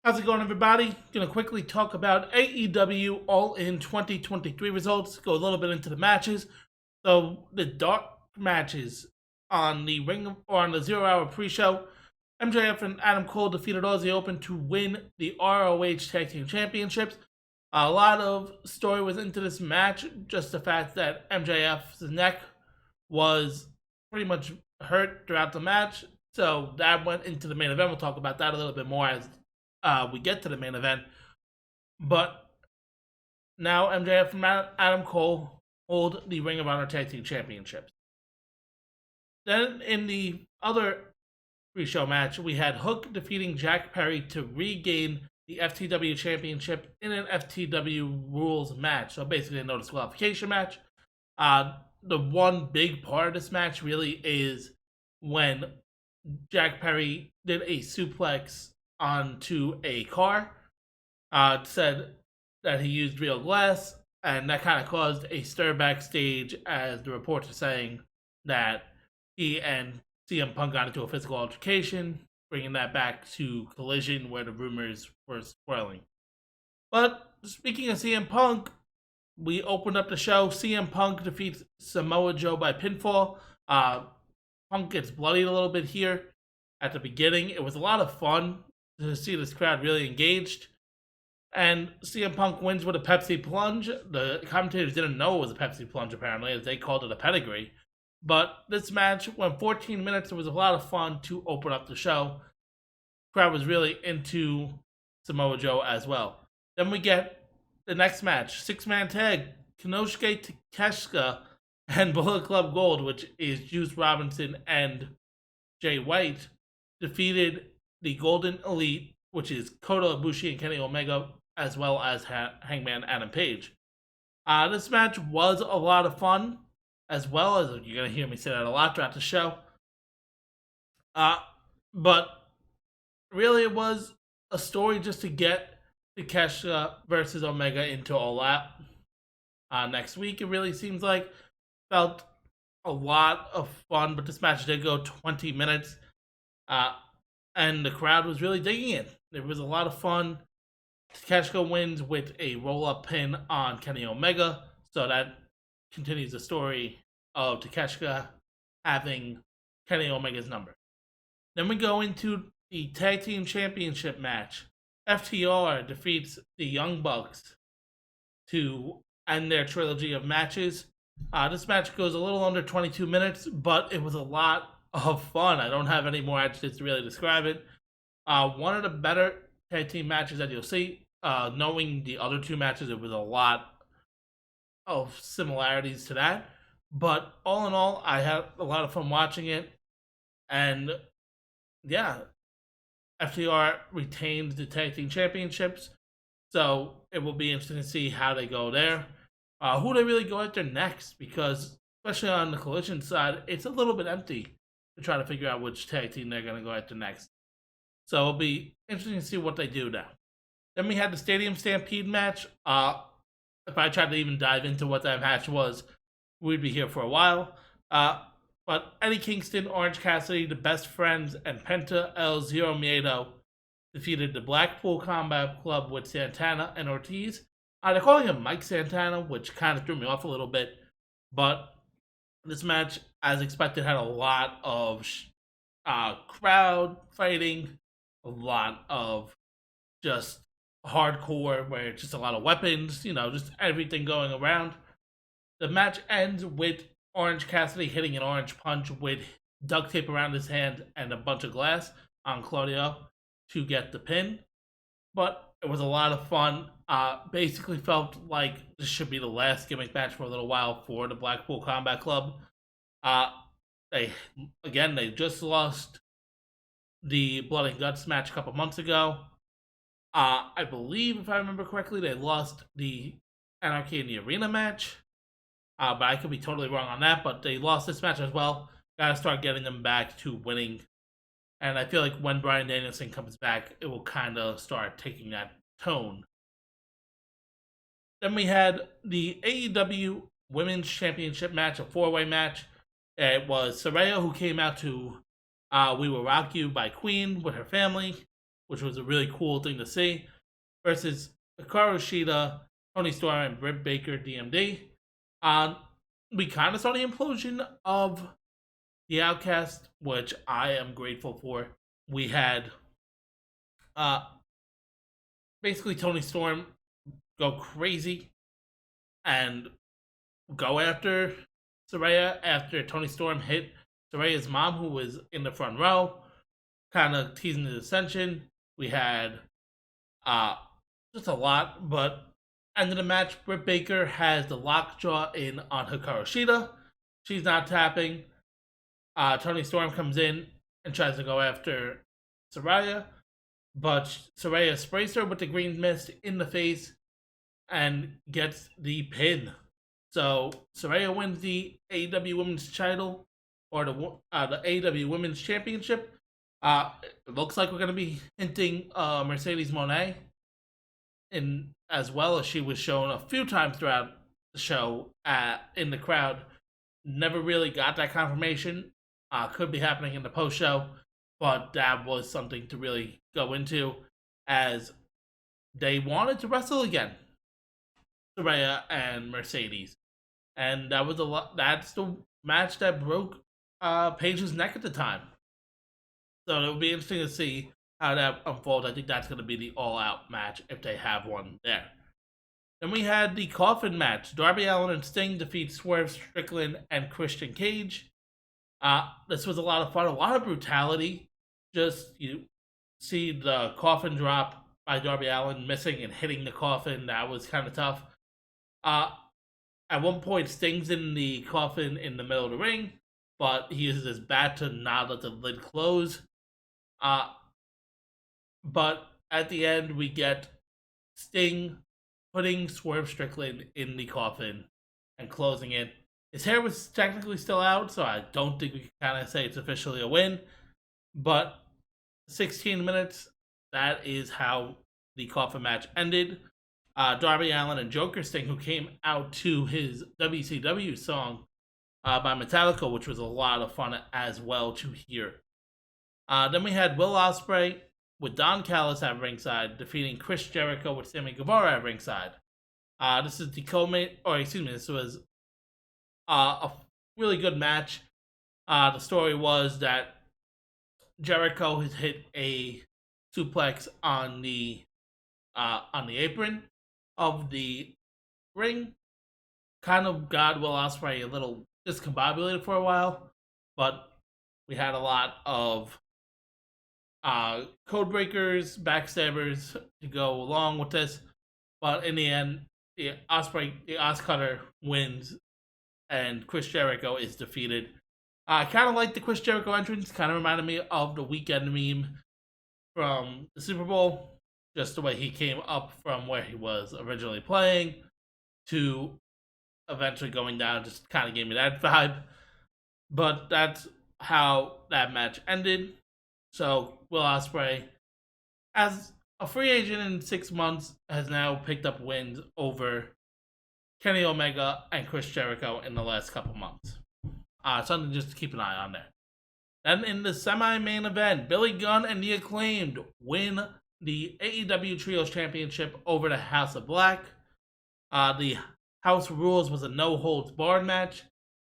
How's it going, everybody? Gonna quickly talk about AEW All In 2023 results, go a little bit into the matches. So, the dark matches on the on the 0 hour pre-show. MJF and Adam Cole defeated Aussie Open to win the ROH Tag Team Championships. A lot of story was into this match, just the fact that MJF's neck was pretty much hurt throughout the match. So that went into the main event. We'll talk about that a little bit more as we get to the main event. But now MJF and Adam Cole hold the Ring of Honor Tag Team Championships. Then in the other pre-show match, we had Hook defeating Jack Perry to regain the FTW Championship in an FTW rules match. So basically a no disqualification match. The one big part of this match really is when Jack Perry did a suplex onto a car. Said that he used real glass, and that kind of caused a stir backstage as the reports are saying that he and CM Punk got into a physical altercation, bringing that back to Collision where the rumors were swirling. But speaking of CM Punk, we opened up the show. CM Punk defeats Samoa Joe by pinfall. Punk gets bloodied a little bit here at the beginning. It was a lot of fun to see this crowd really engaged. And CM Punk wins with a Pepsi plunge. The commentators didn't know it was a Pepsi plunge, apparently, as they called it a pedigree. But this match went 14 minutes. It was a lot of fun to open up the show. The crowd was really into Samoa Joe as well. Then we get the next match, 6-man tag, Konosuke Takeshita and Bullet Club Gold, which is Juice Robinson and Jay White, defeated the Golden Elite, which is Kota Ibushi and Kenny Omega, as well as Hangman Adam Page. This match was a lot of fun, as well as, you're going to hear me say that a lot throughout the show. But really it was a story just to get Takeshita versus Omega into All Out next week. It really seems like felt a lot of fun, but this match did go 20 minutes, and the crowd was really digging it. It was a lot of fun. Takeshita wins with a roll-up pin on Kenny Omega, so that continues the story of Takeshita having Kenny Omega's number. Then we go into the Tag Team Championship match. FTR defeats the Young Bucks to end their trilogy of matches. This match goes a little under 22 minutes, but it was a lot of fun. I don't have any more adjectives to really describe it. One of the better tag team matches that you'll see. Knowing the other two matches, it was a lot of similarities to that. But all in all, I had a lot of fun watching it. And yeah, FTR retained the tag team championships. So it will be interesting to see how they go there. Who they really go after next, because especially on the Collision side, it's a little bit empty to try to figure out which tag team they're going to go after next. So it'll be interesting to see what they do now. Then we had the Stadium Stampede match. If I tried to even dive into what that match was, we'd be here for a while. But Eddie Kingston, Orange Cassidy, the Best Friends, and Penta El Zero Miedo defeated the Blackpool Combat Club with Santana and Ortiz. They're calling him Mike Santana, which kind of threw me off a little bit. But this match, as expected, had a lot of crowd fighting, a lot of just hardcore, where it's just a lot of weapons, just everything going around. The match ends with Orange Cassidy hitting an orange punch with duct tape around his hand and a bunch of glass on Claudio to get the pin. But it was a lot of fun. Basically felt like this should be the last gimmick match for a little while for the Blackpool Combat Club. They just lost the Blood and Guts match a couple months ago. I believe, if I remember correctly, they lost the Anarchy in the Arena match. But I could be totally wrong on that. But they lost this match as well. Gotta start getting them back to winning. And I feel like when Bryan Danielson comes back, it will kind of start taking that tone. Then we had the AEW Women's Championship match, a 4-way match. It was Saraya who came out to We Will Rock You by Queen with her family. which was a really cool thing to see, versus Hikaru, Shida, Toni Storm, and Britt Baker DMD. We kind of saw the implosion of the Outcast, which I am grateful for. We had basically Toni Storm go crazy and go after Saraya after Toni Storm hit Saraya's mom, who was in the front row, kind of teasing the ascension. We had just a lot, but end of the match, Britt Baker has the lockjaw in on Hikaru Shida. She's not tapping. Toni Storm comes in and tries to go after Saraya, but Saraya sprays her with the green mist in the face and gets the pin. So Saraya wins the AEW Women's Title, or the AEW Women's Championship. It looks like we're going to be hinting Mercedes Mone in as well, as she was shown a few times throughout the show in the crowd. Never really got that confirmation. Could be happening in the post show, but that was something to really go into, as they wanted to wrestle again, Saraya and Mercedes, and that was that's the match that broke Paige's neck at the time. So it would be interesting to see how that unfolds. I think that's going to be the all-out match if they have one there. Then we had the coffin match. Darby Allin and Sting defeat Swerve, Strickland, and Christian Cage. This was a lot of fun, a lot of brutality. Just, you see the coffin drop by Darby Allin missing and hitting the coffin. That was kind of tough. At one point, Sting's in the coffin in the middle of the ring, but he uses his bat to not let the lid close. But at the end, we get Sting putting Swerve Strickland in the coffin and closing it. His hair was technically still out, so I don't think we can kind of say it's officially a win. But 16 minutes, that is how the coffin match ended. Darby Allin and Joker Sting, who came out to his WCW song by Metallica, which was a lot of fun as well to hear. Then we had Will Ospreay with Don Callis at ringside, defeating Chris Jericho with Sammy Guevara at ringside. This is the this was a really good match. The story was that Jericho has hit a suplex on the apron of the ring. Kind of got Will Ospreay a little discombobulated for a while, but we had a lot of code breakers, backstabbers to go along with this. But in the end, the Oscutter wins, and Chris Jericho is defeated. I kind of like the Chris Jericho entrance. Kind of reminded me of the Weekend meme from the Super Bowl. Just the way he came up from where he was originally playing to eventually going down. Just kind of gave me that vibe. But that's how that match ended. So Will Ospreay, as a free agent in 6 months, has now picked up wins over Kenny Omega and Chris Jericho in the last couple months. Something just to keep an eye on there. Then in the semi-main event, Billy Gunn and The Acclaimed win the AEW Trios Championship over the House of Black. The House Rules was a no-holds-barred match.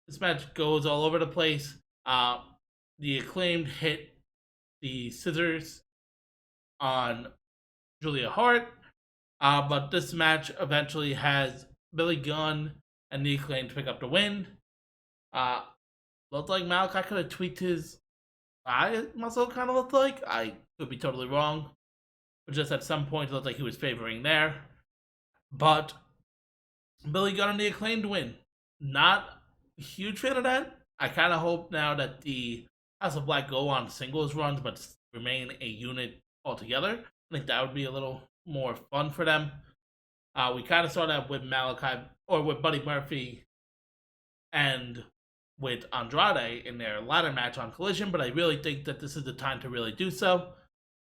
This match goes all over the place. The Acclaimed hit the scissors on Julia Hart, but this match eventually has Billy Gunn and The Acclaimed pick up the win. Looked like Malachi could have tweaked his eye muscle, kind of looked like. I could be totally wrong. But just at some point, it looked like he was favoring there. But Billy Gunn and The Acclaimed win. Not a huge fan of that. I kind of hope now that the House of Black go on singles runs, but remain a unit altogether. I think that would be a little more fun for them. We kind of saw that with Malachi, or with Buddy Murphy and with Andrade in their ladder match on Collision, but I really think that this is the time to really do so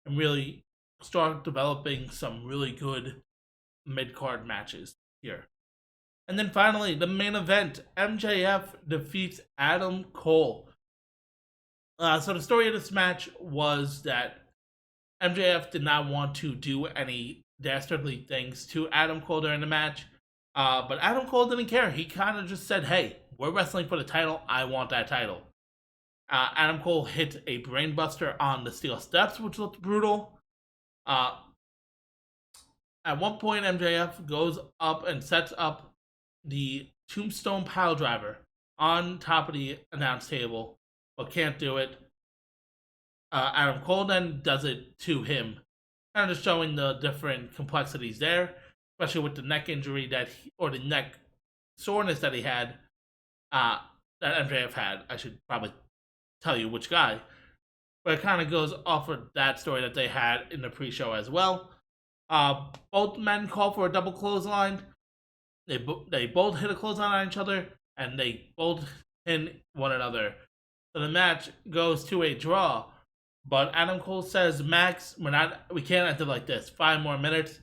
and really start developing some really good mid-card matches here. And then finally, the main event, MJF defeats Adam Cole. So the story of this match was that MJF did not want to do any dastardly things to Adam Cole during the match, but Adam Cole didn't care. He kind of just said, "Hey, we're wrestling for the title. I want that title." Adam Cole hit a brainbuster on the steel steps, which looked brutal. At one point, MJF goes up and sets up the Tombstone Piledriver on top of the announce table, but can't do it. Adam Cole then does it to him, kind of just showing the different complexities there, especially with the neck injury or the neck soreness that he had, that MJF had. I should probably tell you which guy, but it kind of goes off of that story that they had in the pre-show as well. Both men call for a double clothesline. They both hit a clothesline on each other, and they both hit one another. So the match goes to a draw. But Adam Cole says, "Max, we can't end it like this. 5 more minutes."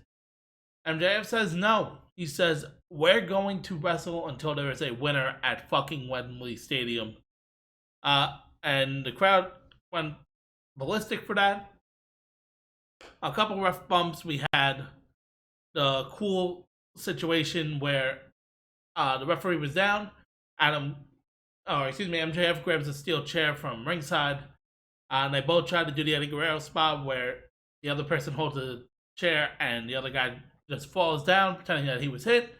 MJF says no. He says, "We're going to wrestle until there is a winner at fucking Wembley Stadium." And the crowd went ballistic for that. A couple rough bumps. We had the cool situation where the referee was down. MJF grabs a steel chair from ringside. And they both tried to do the Eddie Guerrero spot where the other person holds the chair and the other guy just falls down, pretending that he was hit.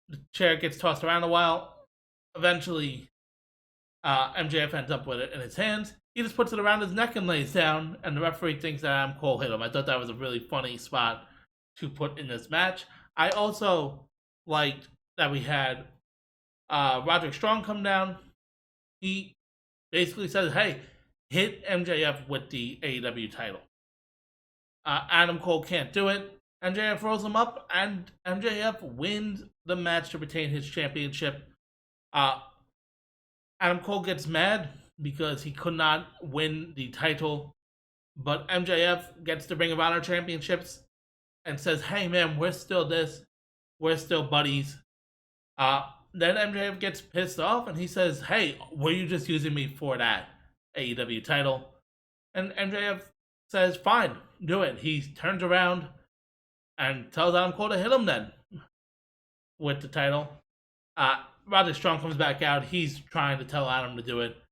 The chair gets tossed around a while. Eventually, MJF ends up with it in his hands. He just puts it around his neck and lays down, and the referee thinks that Adam Cole hit him. I thought that was a really funny spot to put in this match. I also liked that we had Roderick Strong come down. He basically says, "Hey, hit MJF with the AEW title." Adam Cole can't do it. MJF rolls him up, and MJF wins the match to retain his championship. Adam Cole gets mad because he could not win the title, but MJF gets the Ring of Honor championships and says, "Hey man, we're still this. We're still buddies." Then MJF gets pissed off and he says, "Hey, were you just using me for that AEW title?" And MJF says, "Fine, do it." He turns around and tells Adam Cole to hit him then with the title. Roderick Strong comes back out. He's trying to tell Adam to do it.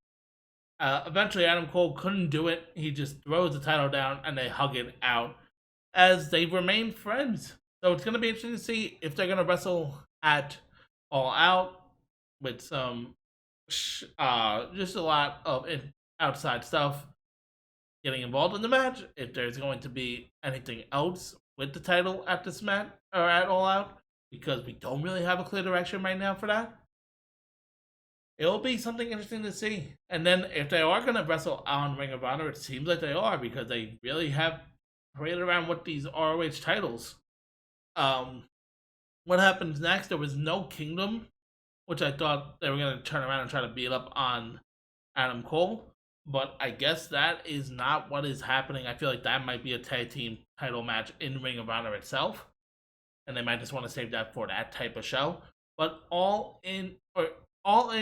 Eventually, Adam Cole couldn't do it. He just throws the title down and they hug it out as they remain friends. So it's going to be interesting to see if they're going to wrestle at All Out with some just a lot of outside stuff getting involved in the match. If there's going to be anything else with the title at this match or at All Out, because we don't really have a clear direction right now for that. It'll be something interesting to see. And then if they are going to wrestle on Ring of Honor, it seems like they are, because they really have paraded around with these ROH titles. What happens next? There was no Kingdom, which I thought they were going to turn around and try to beat up on Adam Cole. But I guess that is not what is happening. I feel like that might be a tag team title match in Ring of Honor itself. And they might just want to save that for that type of show. But All In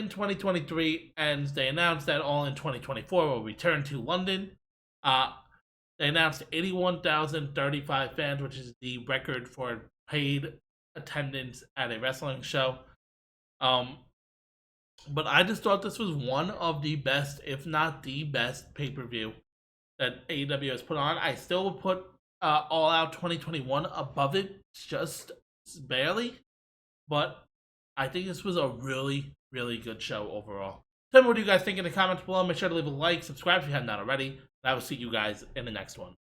2023 ends. They announced that All In 2024 will return to London. They announced 81,035 fans, which is the record for paid attendance at a wrestling show. But I just thought this was one of the best, if not the best, pay-per-view that AEW has put on. I still would put All Out 2021 above it, just barely. But I think this was a really, really good show overall. Tell me what you guys think in the comments below. Make sure to leave a like, subscribe if you haven't already. And I will see you guys in the next one.